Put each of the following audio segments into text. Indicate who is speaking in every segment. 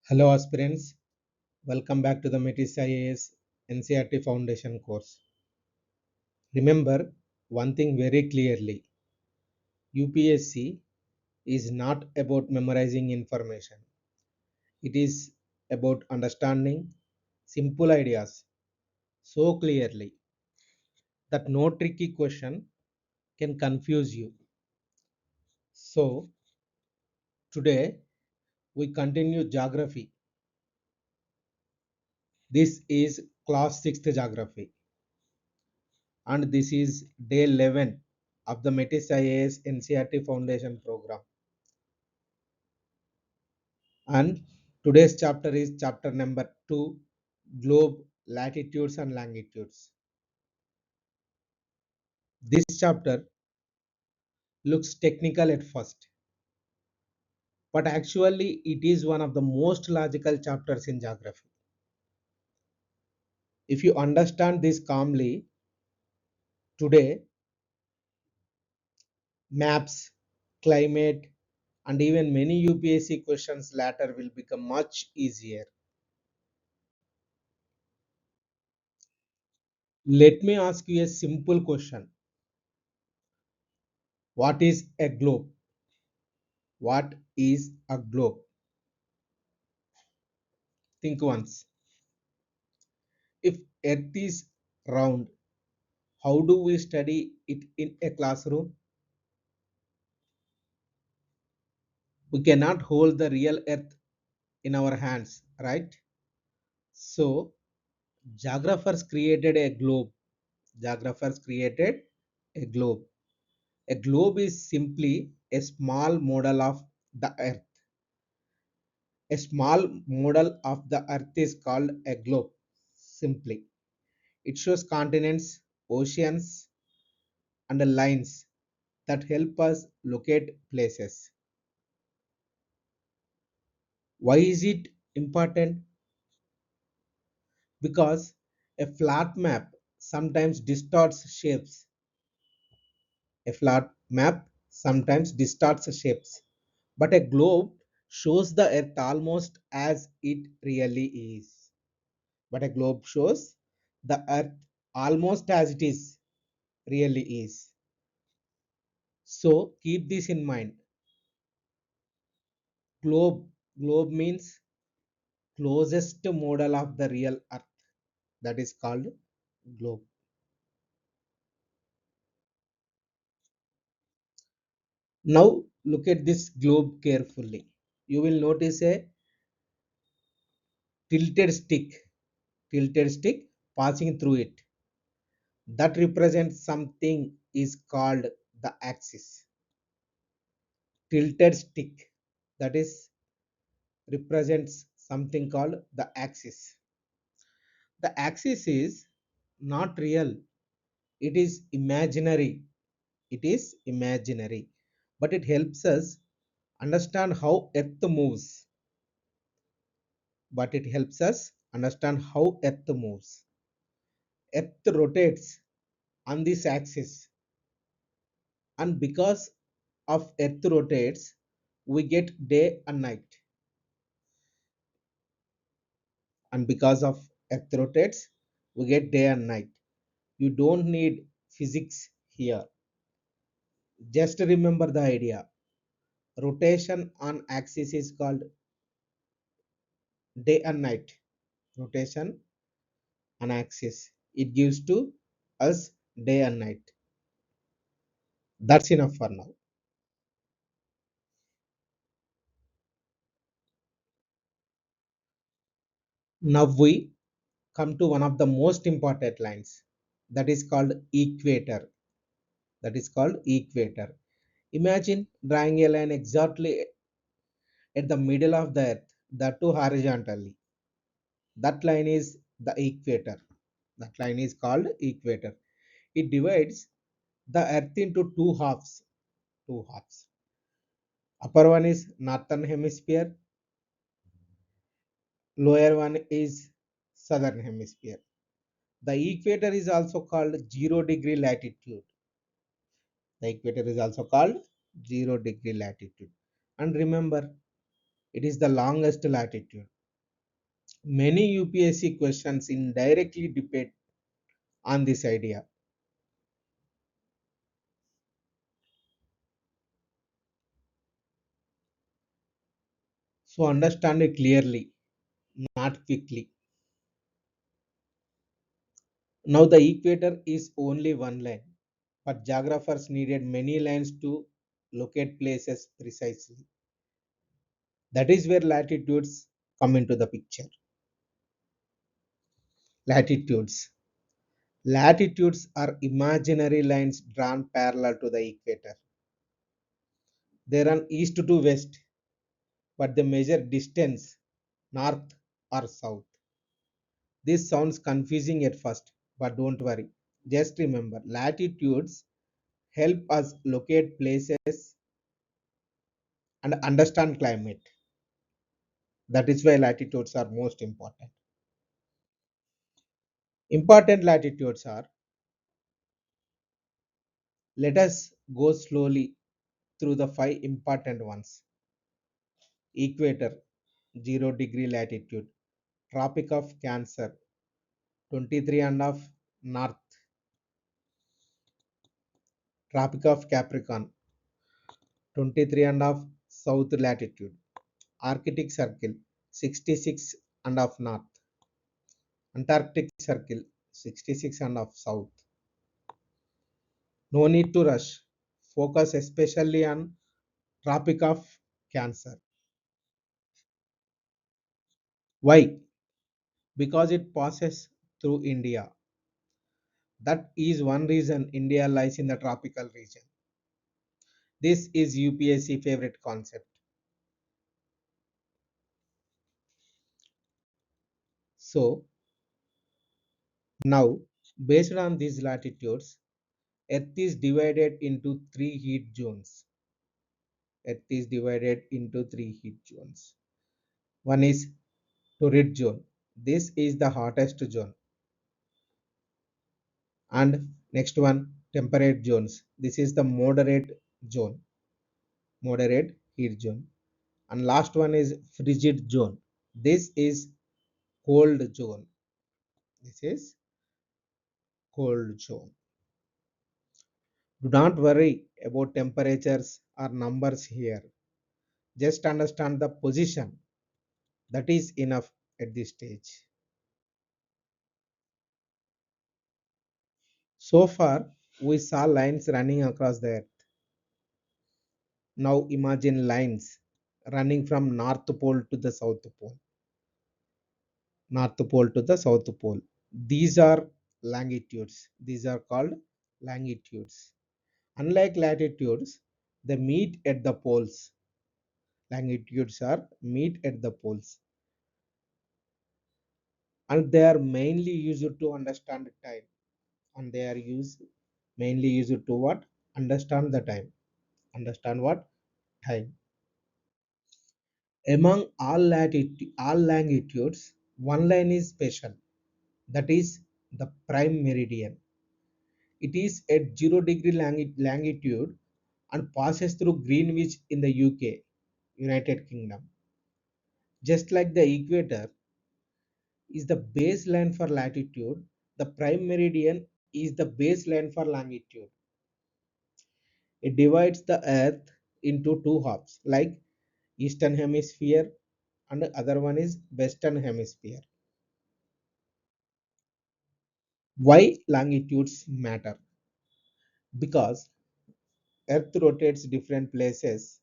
Speaker 1: Hello aspirants, welcome back to the Metis IAS NCERT Foundation course. Remember one thing very clearly, UPSC is not about memorizing information. It is about understanding simple ideas so clearly that no tricky question can confuse you. So today we continue geography. This is class 6th geography and this is day 11 of the Metis IAS NCERT Foundation program. And today's chapter is chapter number 2, Globe, Latitudes and Longitudes. This chapter looks technical at first, but actually it is one of the most logical chapters in geography. If you understand this calmly, today maps, climate, and even many UPSC questions later will become much easier. Let me ask you a simple question. What is a globe? What is a globe? Think once. If Earth is round, how do we study it in a classroom? We cannot hold the real Earth in our hands, right? So, geographers created a globe. Geographers created a globe. A globe is simply a small model of the Earth. A small model of the Earth is called a globe. Simply, it shows continents, oceans, and lines that help us locate places. Why is it important? Because a flat map sometimes distorts shapes. A flat map sometimes distorts shapes, but a globe shows the earth almost as it really is. But a globe shows the earth almost as it is really is. So keep this in mind. Globe means closest model of the real earth, that is called globe. Now look at this globe carefully. You will notice a tilted stick, tilted stick passing through it. That represents something is called the axis. Tilted stick, that is represents something called the axis. The axis is not real. It is imaginary. It is imaginary, but it helps us understand how Earth moves. But it helps us understand how Earth moves. Earth rotates on this axis, and because of Earth rotates, we get day and night. And because of Earth rotates, we get day and night. You don't need physics here. Just remember the idea. Rotation on axis is called day and night. Rotation on axis. It gives to us day and night. That's enough for now. Now we come to one of the most important lines, that is called equator. That is called equator. Imagine drawing a line exactly at the middle of the earth, that too horizontally. That line is the equator. That line is called equator. It divides the earth into two halves. Two halves. Upper one is northern hemisphere, lower one is southern hemisphere. The equator is also called 0 degree latitude. The equator is also called 0 degree latitude. And remember, it is the longest latitude. Many UPSC questions indirectly depend on this idea. So understand it clearly, not quickly. Now the equator is only one line, but geographers needed many lines to locate places precisely. That is where latitudes come into the picture. Latitudes. Latitudes are imaginary lines drawn parallel to the equator. They run east to west, but they measure distance north or south. This sounds confusing at first, but don't worry. Just remember, latitudes help us locate places and understand climate. That is why latitudes are most important. Important latitudes are, let us go slowly through the five important ones. Equator, 0 degree latitude. Tropic of Cancer, 23 and of north. Tropic of Capricorn, 23 and of south latitude. Arctic Circle, 66 and of north. Antarctic Circle, 66 and of south. No need to rush. Focus especially on Tropic of Cancer. Why? Because it passes through India. That is one reason India lies in the tropical region. This is UPSC favorite concept. So now, based on these latitudes, Earth is divided into three heat zones. Earth is divided into three heat zones. One is torrid zone. This is the hottest zone. And next one, temperate zones. This is the moderate zone, moderate heat zone. And last one is frigid zone. This is cold zone. This is cold zone. Do not worry about temperatures or numbers here. Just understand the position. That is enough at this stage. So far, we saw lines running across the earth. Now imagine lines running from North Pole to the South Pole. North Pole to the South Pole. These are longitudes. These are called longitudes. Unlike latitudes, they meet at the poles. Longitudes are meet at the poles. And they are mainly used to understand time. And they are used mainly used to what? Understand the time. Understand what? Time. Among all longitudes, one line is special. That is the prime meridian. It is at 0 degree longitude and passes through Greenwich in the UK, United Kingdom. Just like the equator is the baseline for latitude, the prime meridian is the baseline for longitude. It divides the earth into two halves, like eastern hemisphere and the other one is western hemisphere. Why longitudes matter? Because earth rotates different places,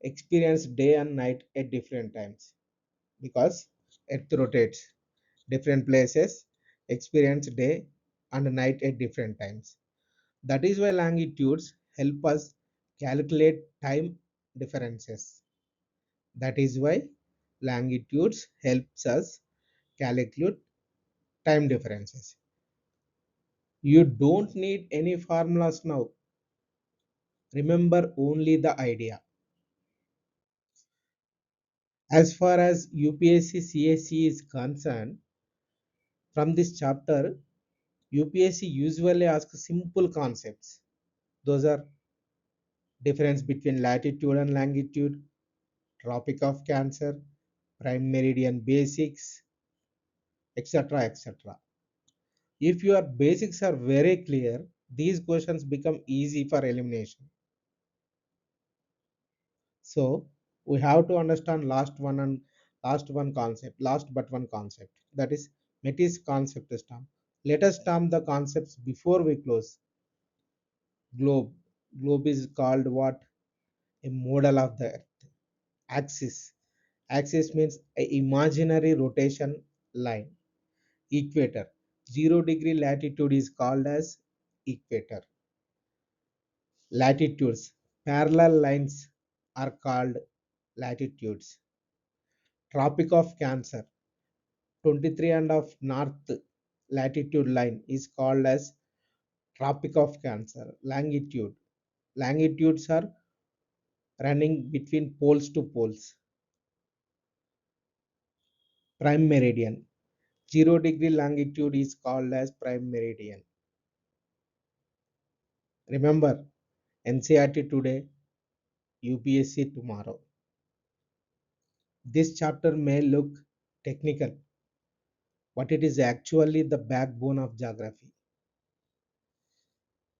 Speaker 1: experience day and night at different times. Because earth rotates different places, experience day and night at different times. That is why longitudes help us calculate time differences. That is why longitudes helps us calculate time differences. You don't need any formulas now. Remember only the idea. As far as UPSC CSE is concerned, from this chapter, UPSC usually asks simple concepts. Those are difference between latitude and longitude, Tropic of Cancer, prime meridian basics, etc. etc. If your basics are very clear, these questions become easy for elimination. So we have to understand last but one concept. That is Metis concept stamp. Let us stamp the concepts before we close. Globe. Globe is called what? A model of the earth. Axis. Axis means a imaginary rotation line. Equator. 0 degree latitude is called as equator. Latitudes. Parallel lines are called latitudes. Tropic of Cancer. 23 and of north latitude line is called as Tropic of Cancer. Longitude. Longitudes are running between poles to poles. Prime meridian. 0 degree longitude is called as prime meridian. Remember, NCERT today, UPSC tomorrow. This chapter may look technical, but it is actually the backbone of geography.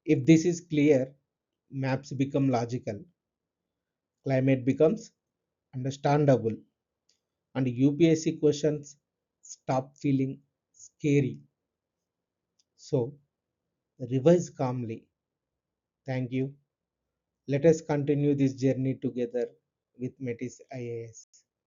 Speaker 1: If this is clear, maps become logical, climate becomes understandable, and UPSC questions stop feeling scary. So, revise calmly. Thank you. Let us continue this journey together with Metis IAS.